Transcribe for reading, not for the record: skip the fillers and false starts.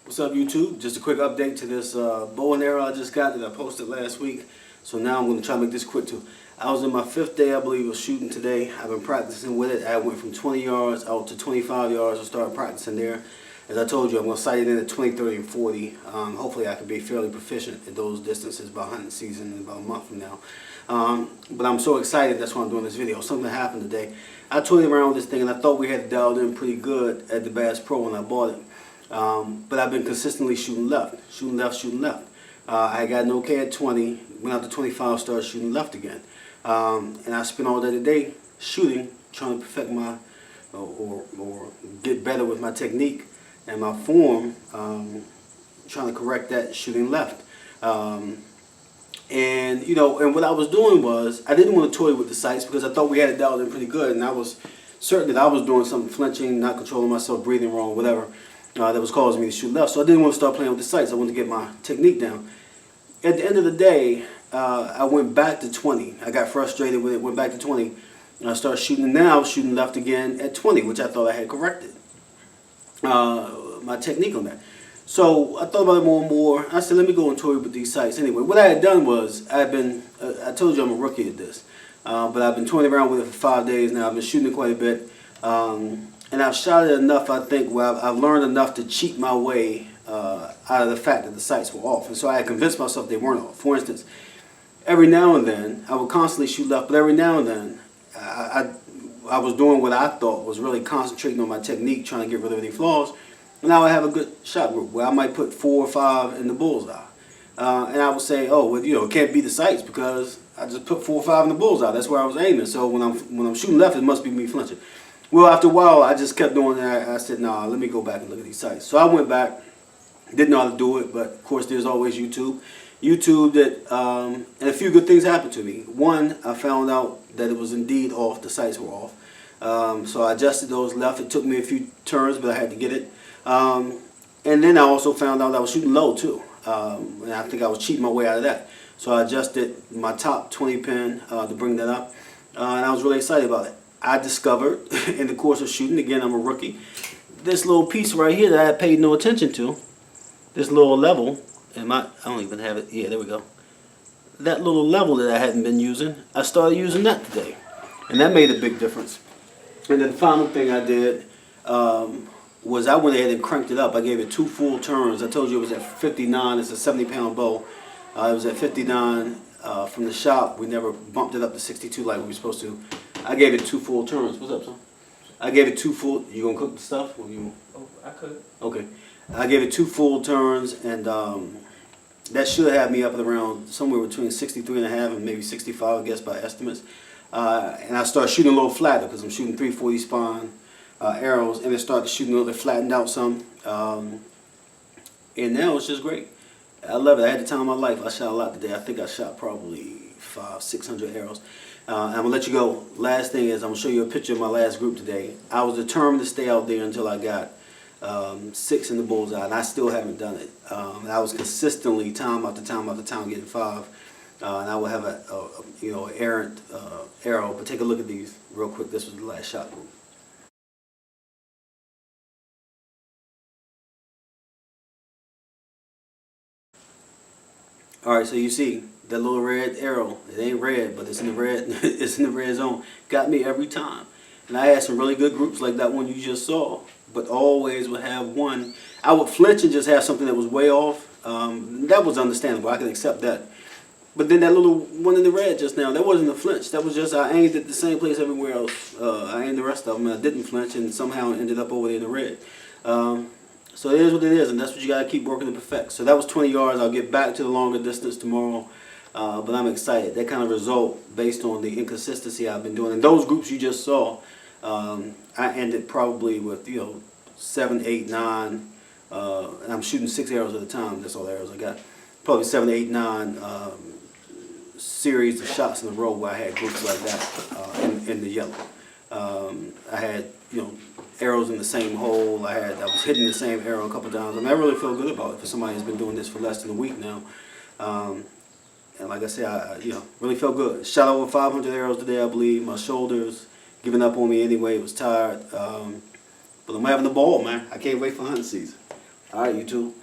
What's up, YouTube? Just a quick update to this bow and arrow I just got that I posted last week. So now I'm going to try to make this quick too. I was in my 5th day, I believe, of shooting today. I've been practicing with it. I went from 20 yards out to 25 yards and started practicing there. As I told you, I'm going to sight it in at 20, 30, and 40. Hopefully I can be fairly proficient at those distances by hunting season in about a month from now. But I'm so excited, that's why I'm doing this video. Something happened today. I toyed around with this thing and I thought we had it dialed in pretty good at the BassPro when I bought it. But I've been consistently shooting left, shooting left, shooting left. I got an okay at 20, went out to 25, started shooting left again. And I spent all day today shooting, trying to perfect my, or get better with my technique and my form, trying to correct that shooting left. And you know, and what I was doing was, I didn't want to toy with the sights because I thought we had it dialed in pretty good, and I was certain that I was doing something, flinching, not controlling myself, breathing wrong, whatever, that was causing me to shoot left. So I didn't want to start playing with the sights. I wanted to get my technique down. At the end of the day, I went back to 20. I got frustrated with it, went back to 20, and I started shooting. And now I was shooting left again at 20, which I thought I had corrected my technique on that. So I thought about it more and more. I said, let me go and toy with these sights. Anyway, what I had done was, I told you I'm a rookie at this, but I've been toying around with it for 5 days now. I've been shooting it quite a bit, and I've shot it enough, I think, where I've learned enough to cheat my way out of the fact that the sights were off. And so I had convinced myself they weren't off. For instance, every now and then, I would constantly shoot left, but every now and then, I was doing what I thought was really concentrating on my technique, trying to get rid of any flaws. And I would have a good shot group where I might put 4 or 5 in the bullseye. And I would say, oh, well, you know, it can't be the sights because I just put 4 or 5 in the bullseye. That's where I was aiming. So when I'm shooting left, it must be me flinching. Well, after a while, I just kept doing that. I said, nah, let me go back and look at these sights. So I went back, didn't know how to do it, but of course there's always YouTube. YouTube and a few good things happened to me. One, I found out that it was indeed off. The sights were off. So I adjusted those left. It took me a few turns, but I had to get it. And then I also found out I was shooting low too, and I think I was cheating my way out of that. So I adjusted my top 20 pin to bring that up, and I was really excited about it. I discovered in the course of shooting, again I'm a rookie, this little piece right here that I had paid no attention to, this little level, and I don't even have it, yeah, there we go. That little level that I hadn't been using, I started using that today, and that made a big difference. And then the final thing I did, was I went ahead and cranked it up. I gave it 2 full turns. I told you it was at 59. It's a 70-pound bow. It was at 59 from the shop. We never bumped it up to 62 like we were supposed to. I gave it 2 full turns. What's up, son? I gave it 2 full. You gonna cook the stuff? Or you? Oh, I could. Okay. I gave it 2 full turns, and that should have me up at around somewhere between 63.5 and maybe 65, I guess, by estimates. And I started shooting a little flatter because I'm shooting 340 spawn. Arrows, and it started shooting a little, it flattened out some, and now it's just great. I love it. I had the time of my life. I shot a lot today. I think I shot probably 500-600 arrows. I'm gonna let you go. Last thing is I'm gonna show you a picture of my last group today. I was determined to stay out there until I got 6 in the bullseye, and I still haven't done it. And I was consistently time after time after time getting 5, and I would have a you know, errant arrow. But take a look at these real quick. This was the last shot group. Alright, so you see that little red arrow. It ain't red, but it's in the red. It's in the red zone. Got me every time. And I had some really good groups like that one you just saw, but always would have one. I would flinch and just have something that was way off. That was understandable. I can accept that. But then that little one in the red just now, that wasn't a flinch. That was just, I aimed at the same place everywhere else. I aimed the rest of them and I didn't flinch, and somehow ended up over there in the red. So it is what it is, and that's what you got to keep working to perfect. So that was 20 yards. I'll get back to the longer distance tomorrow, but I'm excited. That kind of result, based on the inconsistency I've been doing. And those groups you just saw, I ended probably with, you know, 7, 8, 9, and I'm shooting 6 arrows at a time. That's all the arrows I got. Probably 7, 8, 9 series of shots in a row where I had groups like that in the yellow. I had, you know, arrows in the same hole. I was hitting the same arrow a couple times. I mean, I really feel good about it for somebody who's been doing this for less than a week now. And like I said, I you know, really felt good. Shot over 500 arrows today, I believe. My shoulders giving up on me anyway. Was tired. But I'm having a ball, man. I can't wait for hunting season. All right, you too.